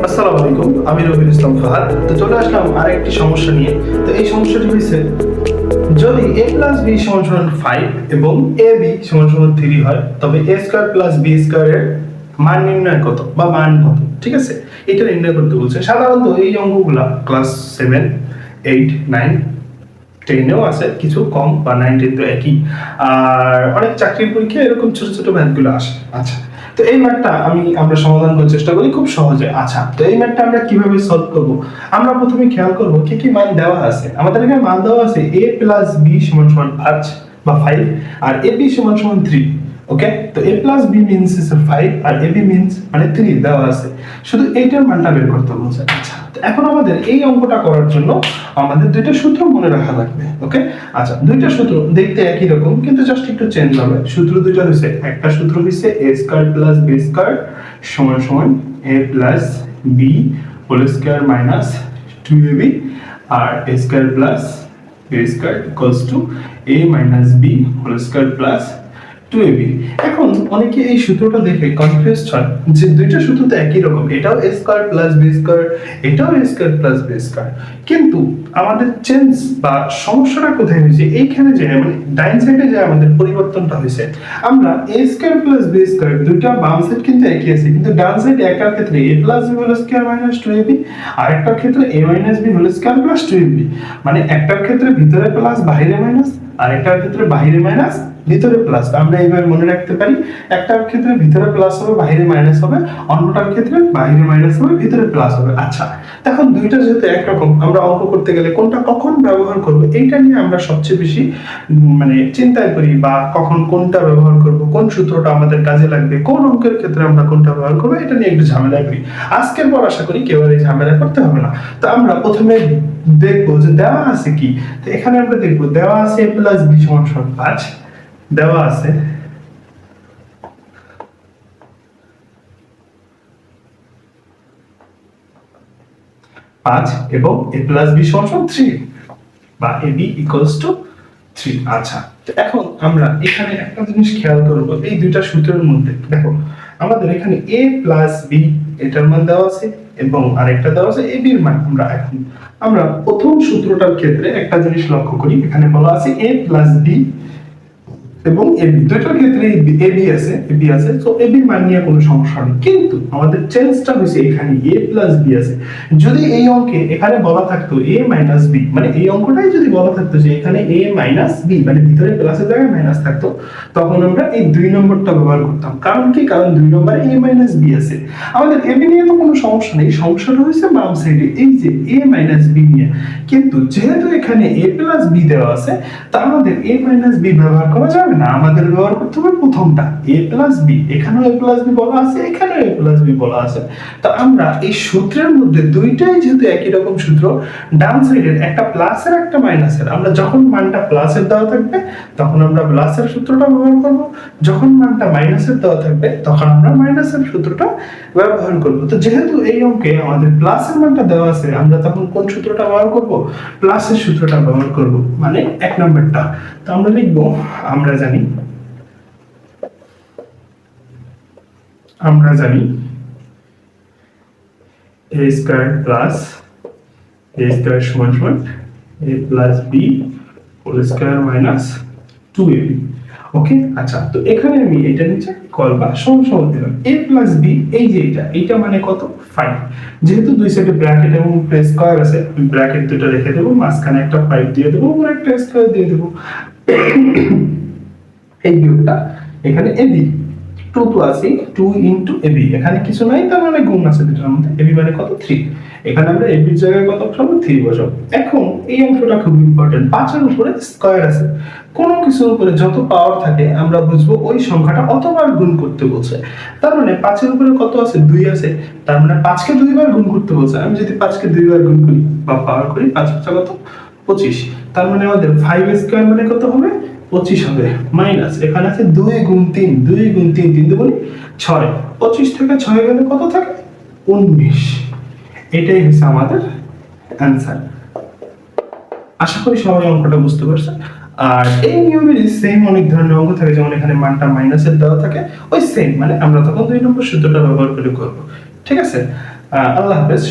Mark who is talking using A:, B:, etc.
A: আসসালামু আলাইকুম, আমি রবিউল ইসলাম ফাহাদ। তো চলে আসলাম আরেকটি সমস্যা নিয়ে। তো এই সমস্যাটি হয়েছে, যদি a প্লাস b সমান সমান 5 এবং ab সমান সমান 3 হয়, তবে a square plus b square এর মান নির্ণয় কত বা মান কত। ঠিক আছে, এটা নির্ণয় করতে বলছে। সাধারণত এই অঙ্কগুলা ক্লাস 7, 8, 9, 10-এও আছে, কিছু কম, বা 9, 10 তো একই। আর অনেক চাকরির পরীক্ষায় এরকম ছোট ছোট ম্যাথগুলো আসে। আচ্ছা, তো এই ম্যাথটা আমরা সমাধান করার চেষ্টা করি খুব সহজে। আচ্ছা, তো এই ম্যাথটা আমরা কিভাবে সলভ করব? আমরা প্রথমে খেয়াল করব কি কি মান দেওয়া আছে। আমাদের এখানে মান দেওয়া আছে a প্লাস b সমান সমান 5 বা 5 আর ab সমান সমান 3। ওকে, তো a plus b means is 5 আর ab মিন্স মানে 3 দেওয়া আছে। শুধু এইটার মানটা বের করতে বলছে। আচ্ছা, তো এখন আমাদের এই অঙ্কটা করার জন্য আমাদের দুইটা সূত্র মনে রাখা লাগবে। ওকে, আচ্ছা, দুইটা সূত্র দেখতে একই রকম কিন্তু জাস্ট একটু চেঞ্জ হবে। সূত্র দুইটা হইছে, একটা সূত্র হইছে a square plus b square সমান সমান a plus b whole square minus 2ab, আর a square plus b square equals to a minus b whole square plus 2ab। এখন অনেকে এই সূত্রটা দেখে কনফিউজড হয় যে দুইটা সূত্র তো একই রকম, এটাও a square plus b square, এটাও a square plus b square. কিন্তু আমাদের চেঞ্জ বা সমস্যাটা কোথায় হয়েছে, এইখানে যে মানে ডাইন সাইডে যে আমাদের পরিবর্তনটা হয়েছে। আমরা a square plus b square দুইটা বাম সাইড কিন্তু একই আছে, কিন্তু ডান সাইড একটার ক্ষেত্রে a plus b whole square minus 2ab, আর একটার ক্ষেত্রে a minus b whole square plus 2ab। মানে একটার ক্ষেত্রে ভিতরে প্লাস বাইরে মাইনাস, আর একটার ক্ষেত্রে বাইরে মাইনাস ভিতরে প্লাস। আমরা এইভাবে মনে রাখতে পারি, একটার ক্ষেত্রে ভিতরে প্লাস হবে বাইরে মাইনাস হবে, অন্যটার ক্ষেত্রে বাইরে মাইনাস হবে ভিতরে প্লাস হবে। আচ্ছা, তখন দুইটা যেহেতু একরকম, আমরা অঙ্ক করতে গেলে কোনটা কখন ব্যবহার করব এইটা নিয়ে আমরা সবচেয়ে বেশি মানে চিন্তায় করি, বা কখন কোনটা ব্যবহার করব, কোন সূত্রটা আমাদের কাজে লাগবে, কোন অঙ্কের ক্ষেত্রে আমরা কোনটা ব্যবহার করব, এটা নিয়ে একটু ঝামেলা করি। আজকের পর আশা করি কেউ আর এই ঝামেলা করতে হবে না। তো আমরা প্রথমে দেখবো যে দেওয়া আছে কি। তো এখানে আমরা দেখবো দেওয়া আছে a প্লাস b সমান সমান 5, দেওয়া আছে এবং a প্লাস b সমান সমান 3 বা ab ইকুয়ালস টু 3। আচ্ছা, তো এখন আমরা এখানে একটা জিনিস খেয়াল করব, এই দুইটা সূত্রের মধ্যে দেখো আমাদের এখানে a প্লাস b এটার মান দেওয়া আছে এবং আরেকটা দেওয়া আছে ab এর মান। আমরা প্রথম সূত্রটার ক্ষেত্রে একটা জিনিস লক্ষ্য করি, এখানে বলা আছে a প্লাস b এবং ab, দুইটার ক্ষেত্রে ab আছে, তো ab এর মান নিয়ে কোনো সমস্যা নেই। কিন্তু আমাদের চেঞ্জটা হইছে এখানে a প্লাস b আছে। যদি এই অঙ্কে এখানে বলা থাকতো a মাইনাস b, মানে এই অঙ্কটাই যদি বলা থাকতো যে এখানে a মাইনাস b, মানে ভিতরে প্লাসের জায়গায় মাইনাস থাকতো, তখন আমরা এই 2 নম্বরটা ব্যবহার করতাম। কারণ কি? কারণ 2 নম্বরে a মাইনাস b আছে। আমাদের ab নিয়ে তো কোনো সমস্যা নেই, সমস্যাটা হইছে বাম সাইডে এই যে a মাইনাস b নিয়ে। কিন্তু যেহেতু এখানে a প্লাস b দেওয়া আছে, তা আমাদের a মাইনাস b ব্যবহার করা যাবে না, আমাদের ব্যবহার করতে হবে প্রথমটা a প্লাস b। এখানেও a প্লাস b বলা আছে, এখানেও a প্লাস b বলা আছে। তো আমরা এই সূত্রের মধ্যে দুইটাই যেহেতু একই রকম সূত্র, ডান সাইডের একটা প্লাসের একটা মাইনাসের, আমরা যখন মানটা প্লাসের দেওয়া থাকবে তখন আমরা প্লাসের সূত্রটা ব্যবহার করব, যখন মানটা মাইনাসের দেওয়া থাকবে তখন আমরা মাইনাসের সূত্রটা ব্যবহার করব। তো যেহেতু এই অঙ্কে আমাদের প্লাসের মানটা দেওয়া আছে, আমরা তখন কোন সূত্রটা ব্যবহার করব? প্লাসের সূত্রটা ব্যবহার করব, মানে 1 নম্বরটা। তো আমরা লিখব, আমরা জানি a square plus a square সমান সমান a plus b whole square minus 2ab। Okay, আচ্ছা, তো এখানে আমি এটা নিচে কল বা সমান দিলাম a প্লাস b, এই যে এইটা মানে কত? 5। যেহেতু দুই সাইডে ব্র্যাকেট এবং স্কয়ার আছে, ব্র্যাকেট দুটো রেখে দেব, মাঝখানে একটা 5 দিয়ে দেব, আর একটা স্কয়ার দিয়ে দেব। এই বিয়োগটা এখানে ab 2 তো আছে, 2 ইনটু ab, এখানে কিছু নাই, তার মানে গুণ আছে দুটোর মধ্যে। ab মানে কত? 3। এখানে আমরা ab এর জায়গায় কত বসাবো? 3 বসাবো। এখন এই অংশটা খুব ইম্পর্টেন্ট, 5 এর উপরে স্কয়ার আছে। কোন কিছুর উপরে যত পাওয়ার থাকে আমরা বুঝবো ওই সংখ্যাটা অতবার গুণ করতে বলছে। তার মানে 5 এর উপরে কত আছে? 2 আছে, তার মানে 5 কে 2 বার গুণ করতে বলছে। আমি যদি 5 কে 2 বার গুণ করি বা পাওয়ার করি, 5 কত? 25। তার মানে আমাদের 5 স্কয়ার মানে কত হবে? 25 হবে, মাইনাস এখানে আছে 2 গুণ 3, 2 গুণ 3, 3 দুগুণ 6, 25 থেকে 6 গেলে কত থাকে? 19। এটাই হচ্ছে আমাদের অ্যানসার। আশা করি সবাই অঙ্কটা বুঝতে পারছেন। আর এই নিয়মের সেম অনেক ধরনের অঙ্ক থাকে, যেমন এখানে মানটা মাইনাসের দেওয়া থাকে, ওই সেম, মানে আমরা তখন 2 নম্বর সূত্রটা ব্যবহার করে করব। ঠিক আছে, আল্লাহ হাফেজ।